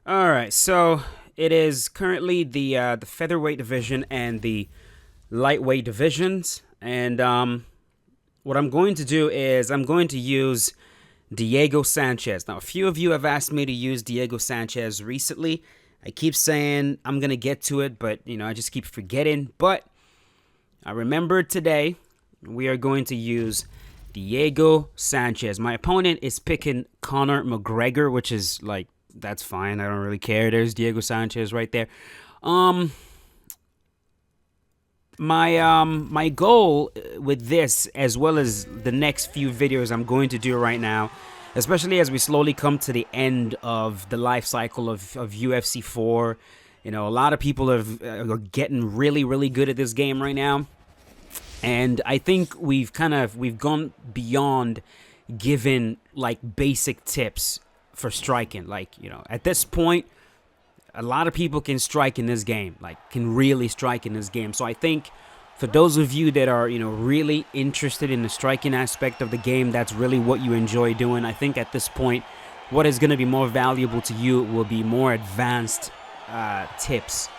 All right, so it is currently the featherweight division and the lightweight divisions, and what I'm going to do is I'm going to use Diego Sanchez. Now, a few of you have asked me to use Diego Sanchez recently. I keep saying I'm gonna get to it, but I just keep forgetting. But I remembered today we are going to use Diego Sanchez. My opponent is picking Conor McGregor, which is like, that's fine. I don't really care. There's Diego Sanchez right there. My goal with this, as well as the next few videos I'm going to do right now, especially as we slowly come to the end of the life cycle of UFC 4. A lot of people are getting really, really good at this game right now. And I think we've gone beyond giving like basic tips for striking. Like, at this point, a lot of people can strike in this game, like can really strike in this game. So I think for those of you that are, really interested in the striking aspect of the game, that's really what you enjoy doing. I think at this point, what is going to be more valuable to you will be more advanced tips.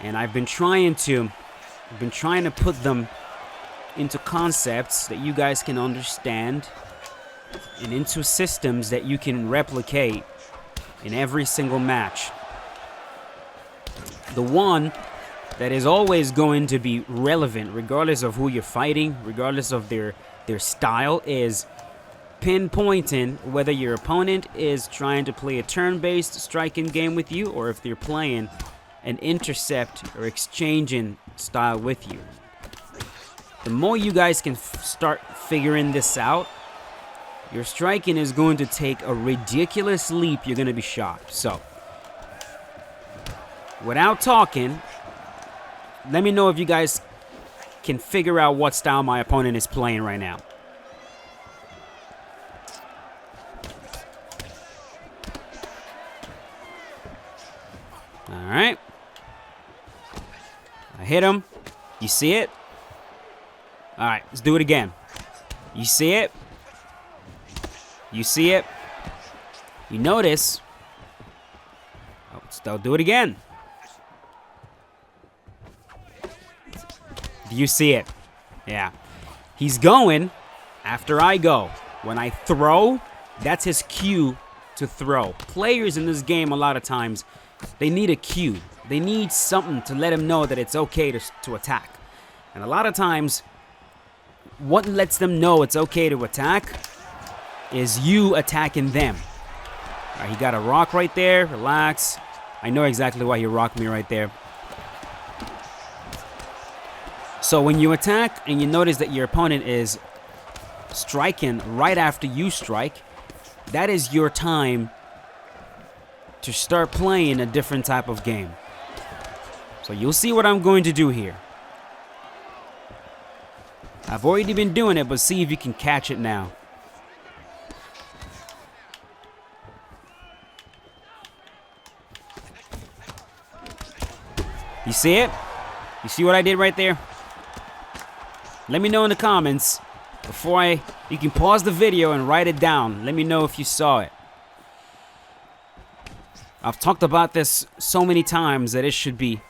And I've been trying to put them into concepts that you guys can understand and into systems that you can replicate in every single match. The one that is always going to be relevant, regardless of who you're fighting, regardless of their style, is pinpointing whether your opponent is trying to play a turn-based striking game with you or if they're playing an intercept or exchanging style with you. The more you guys can start figuring this out, your striking is going to take a ridiculous leap. You're going to be shocked. So, without talking, let me know if you guys can figure out what style my opponent is playing right now. All right. I hit him. You see it? All right, let's do it again. You see it? You see it? You notice? I'll do it again. Do you see it? Yeah. He's going after I go. When I throw, that's his cue to throw. Players in this game, a lot of times, they need a cue. They need something to let them know that it's okay to attack. And a lot of times, what lets them know it's okay to attack is you attacking them. All right, he got a rock right there. Relax. I know exactly why he rocked me right there. So when you attack and you notice that your opponent is striking right after you strike, that is your time to start playing a different type of game. So you'll see what I'm going to do here. I've already been doing it, but see if you can catch it now. You see it? You see what I did right there? Let me know in the comments you can pause the video and write it down. Let me know if you saw it. I've talked about this so many times that it should be.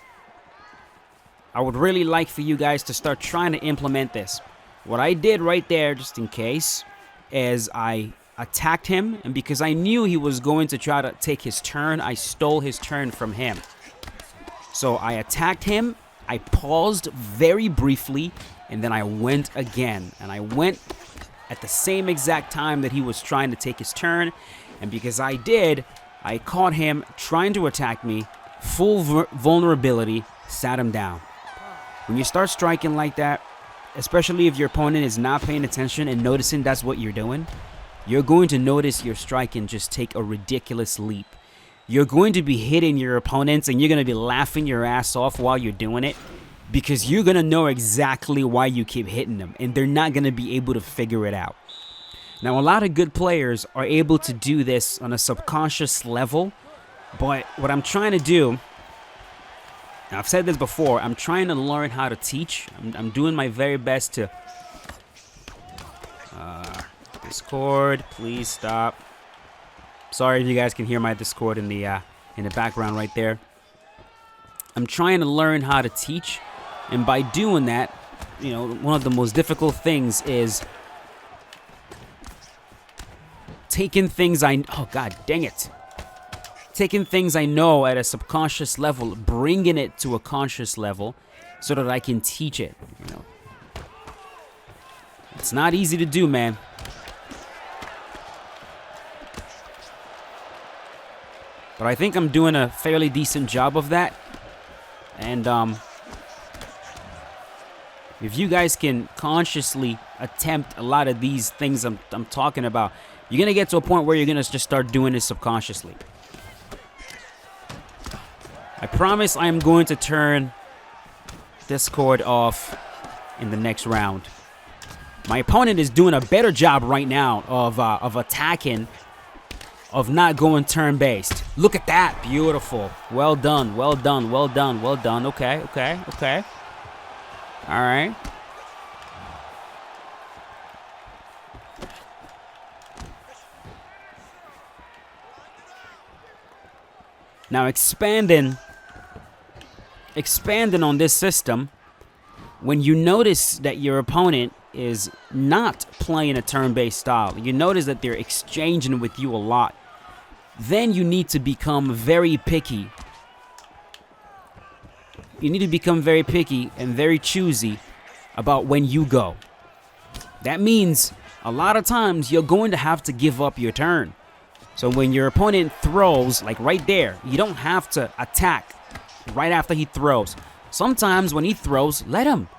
I would really like for you guys to start trying to implement this. What I did right there, just in case, is I attacked him, and because I knew he was going to try to take his turn, I stole his turn from him. So I attacked him, I paused very briefly, and then I went again. And I went at the same exact time that he was trying to take his turn, and because I did, I caught him trying to attack me, full vulnerability, sat him down. When you start striking like that, especially if your opponent is not paying attention and noticing that's what you're doing, you're going to notice your striking just take a ridiculous leap. You're going to be hitting your opponents and you're going to be laughing your ass off while you're doing it because you're going to know exactly why you keep hitting them and they're not going to be able to figure it out. Now, a lot of good players are able to do this on a subconscious level, but what I'm trying to do, and I've said this before, I'm trying to learn how to teach. I'm doing my very best to... Discord, please stop. Sorry if you guys can hear my Discord in the in the background right there. I'm trying to learn how to teach, and by doing that, you know, one of the most difficult things is taking things oh god dang it. Taking things I know at a subconscious level, bringing it to a conscious level so that I can teach it, you know. It's not easy to do, man. But I think I'm doing a fairly decent job of that. And if you guys can consciously attempt a lot of these things I'm talking about, you're going to get to a point where you're going to just start doing this subconsciously. I promise I'm going to turn Discord off in the next round. My opponent is doing a better job right now of attacking, of not going turn-based. Look at that. Beautiful. Well done. Well done. Well done. Well done. Okay. Okay. Okay. All right. Now expanding on this system, when you notice that your opponent is not playing a turn-based style, you notice that they're exchanging with you a lot, then you need to become very picky. You need to become very picky and very choosy about when you go. That means a lot of times you're going to have to give up your turn. So when your opponent throws, like right there, you don't have to attack right after he throws. Sometimes when he throws, let him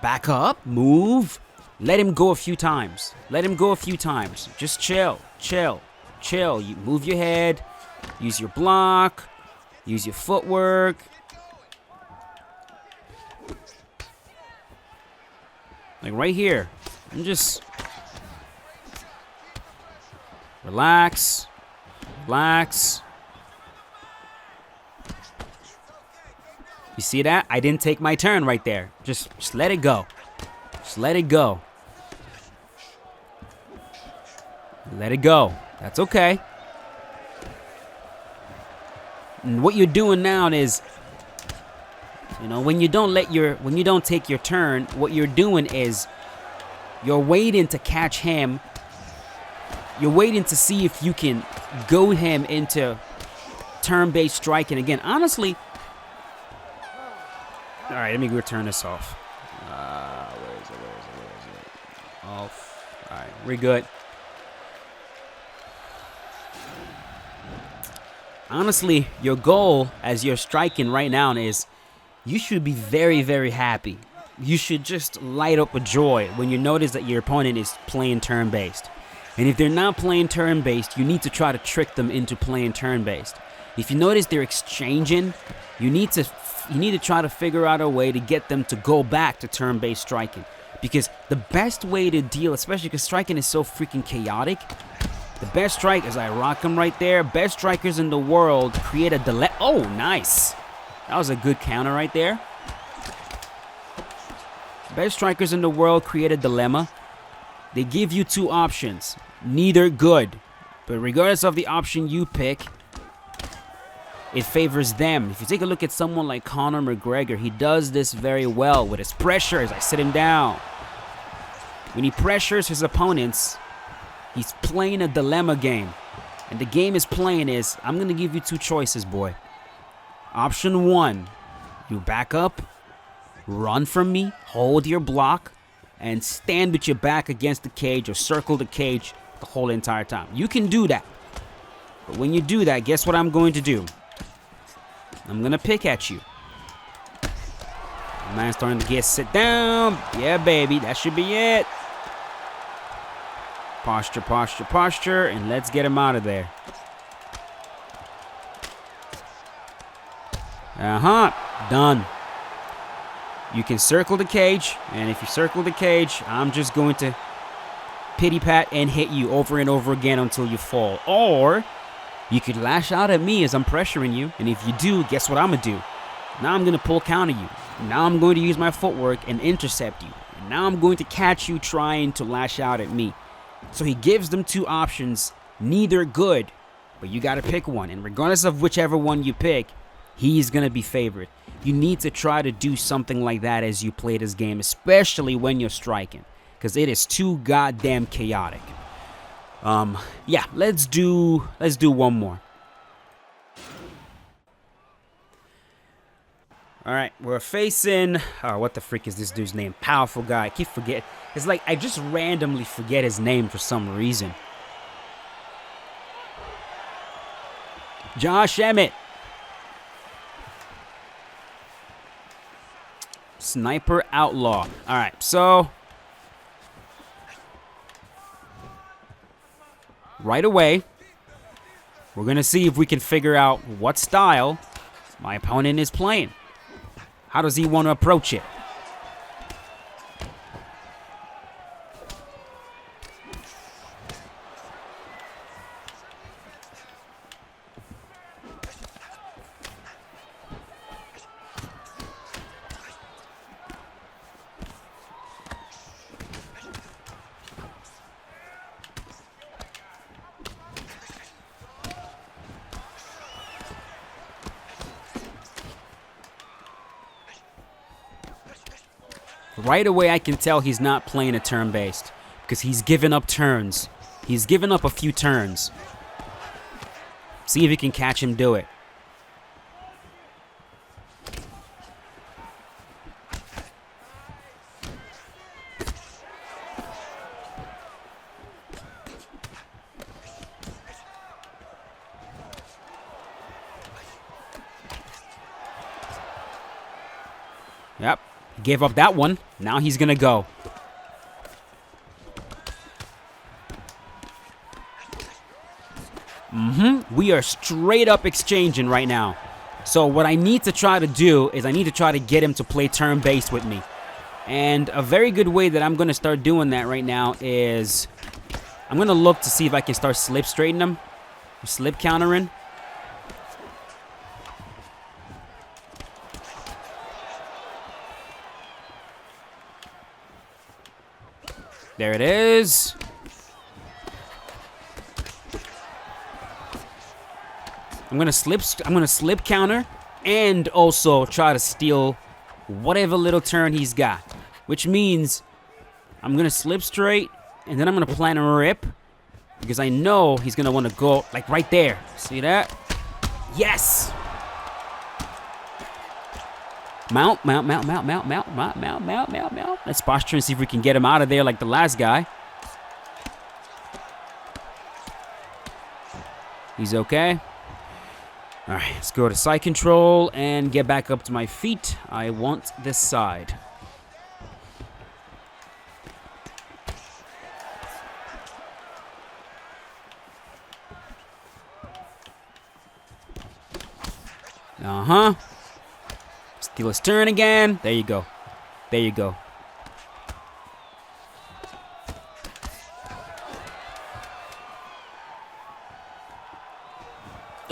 back up, move, let him go a few times. Let him go a few times. Just chill, chill, chill. You move your head, use your block, use your footwork. Like right here, and just relax, relax. You see that? I didn't take my turn right there. Just let it go. Just let it go. Let it go. That's okay. And what you're doing now is, you know, when you don't take your turn, what you're doing is you're waiting to catch him. You're waiting to see if you can goad him into turn-based striking again. Honestly, all right, let me return this off. Where is it? Off. All right, we're good. Honestly, your goal as you're striking right now is you should be very, very happy. You should just light up with joy when you notice that your opponent is playing turn-based. And if they're not playing turn-based, you need to try to trick them into playing turn-based. If you notice they're exchanging, you need to try to figure out a way to get them to go back to turn-based striking. Because the best way to deal, especially because striking is so freaking chaotic, the best strikers, I rock them right there, best strikers in the world create a delay. Oh, nice. That was a good counter right there. Best strikers in the world create a dilemma. They give you two options, neither good. But regardless of the option you pick, it favors them. If you take a look at someone like Conor McGregor, he does this very well with his pressures. I sit him down. When he pressures his opponents, he's playing a dilemma game. And the game is playing is, I'm going to give you two choices, boy. Option one, you back up, run from me, hold your block, and stand with your back against the cage or circle the cage the whole entire time. You can do that. But when you do that, guess what I'm going to do? I'm going to pick at you. Man's starting to get sit down. Yeah, baby, that should be it. Posture, posture, posture, and let's get him out of there. Done. You can circle the cage, and if you circle the cage, I'm just going to pity-pat and hit you over and over again until you fall. Or you could lash out at me as I'm pressuring you, and if you do, guess what I'm going to do? Now I'm going to pull counter you. Now I'm going to use my footwork and intercept you. And now I'm going to catch you trying to lash out at me. So he gives them two options, neither good. But you got to pick one. And regardless of whichever one you pick, he's going to be favored. You need to try to do something like that as you play this game, especially when you're striking, because it is too goddamn chaotic. Yeah, let's do one more. All right, we're facing, what the freak is this dude's name? Powerful guy. I keep forgetting. It's like I just randomly forget his name for some reason. Josh Emmett. Sniper Outlaw. All right, so right away, we're going to see if we can figure out what style my opponent is playing. How does he want to approach it? Right away, I can tell he's not playing a turn-based because he's given up turns. He's given up a few turns. See if you can catch him do it. Yep. Gave up that one. Now he's going to go. We are straight up exchanging right now. So what I need to try to do is I need to try to get him to play turn-based with me. And a very good way that I'm going to start doing that right now is I'm going to look to see if I can start slip straightening him. Slip countering. There it is. I'm gonna slip counter and also try to steal whatever little turn he's got, which means I'm gonna slip straight and then I'm gonna plan a rip because I know he's gonna want to go like right there. See that? Yes. Mount. Let's posture and see if we can get him out of there like the last guy. He's okay. All right, let's go to side control and get back up to my feet. I want this side. Steal his turn again. There you go. There you go.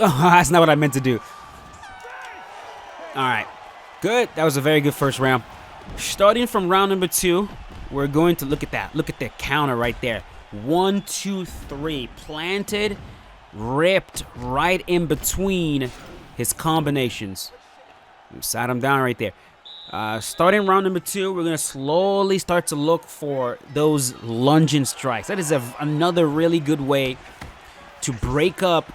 Oh, that's not what I meant to do. All right. Good. That was a very good first round. Starting from round number 2, we're going to look at that. Look at the counter right there. 1, 2, 3. Planted, ripped right in between his combinations. Sat him down right there. Starting round number 2, we're going to slowly start to look for those lunging strikes. That is another really good way to break up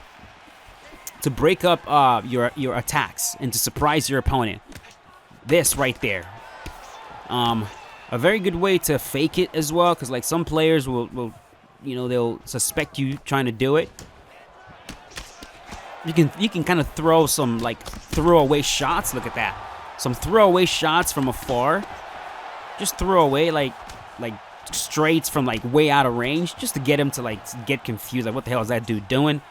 your attacks and to surprise your opponent. This right there. A very good way to fake it as well, because like some players will they'll suspect you trying to do it. You can kind of throw some like throwaway shots. Look at that. Some throwaway shots from afar. Just throw away like straights from like way out of range just to get him to like get confused. Like what the hell is that dude doing?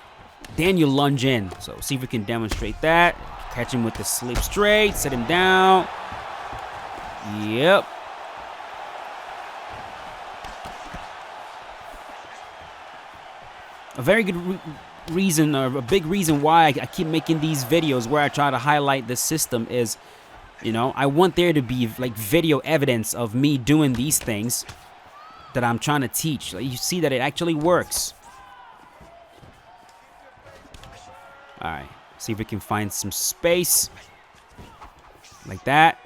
Then you lunge in. So see if we can demonstrate that. Catch him with the slip straight. Set him down. Yep. A very good reason, or a big reason why I keep making these videos where I try to highlight this system is, I want there to be like video evidence of me doing these things that I'm trying to teach. Like, you see that it actually works. All right. See if we can find some space. Like that.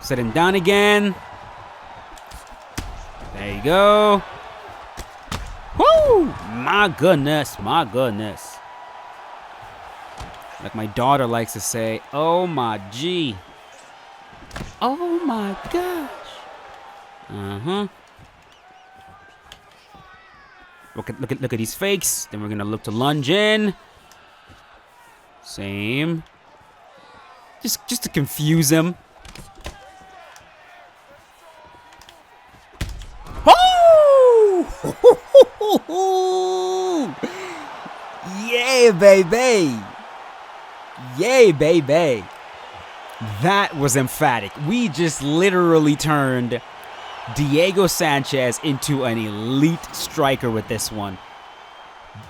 Set him down again. There you go. Woo! My goodness. My goodness. Like my daughter likes to say, oh my G. Oh my gosh. Uh-huh. Look at these fakes. Then we're gonna look to lunge in. Same. Just to confuse him. Oh! Yay, baby! Yay, baby! That was emphatic. We just literally turned Diego Sanchez into an elite striker with this one.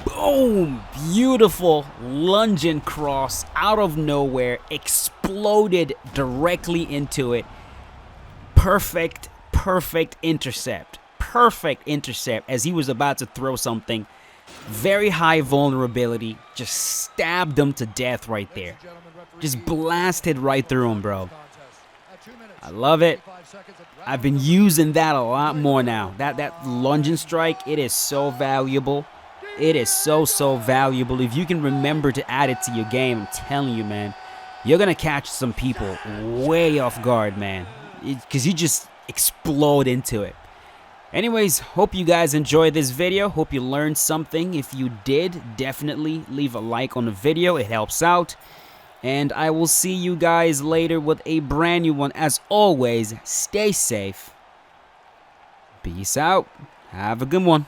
Boom! Beautiful lunging cross out of nowhere. Exploded directly into it. Perfect intercept. Perfect intercept as he was about to throw something. Very high vulnerability. Just stabbed him to death right there. Just blasted right through him, bro. I love it. I've been using that a lot more now. That lunging strike, it is so valuable. It is so valuable. If you can remember to add it to your game, I'm telling you, man, you're going to catch some people way off guard, man. Because you just explode into it. Anyways, hope you guys enjoyed this video. Hope you learned something. If you did, definitely leave a like on the video. It helps out. And I will see you guys later with a brand new one. As always, stay safe. Peace out. Have a good one.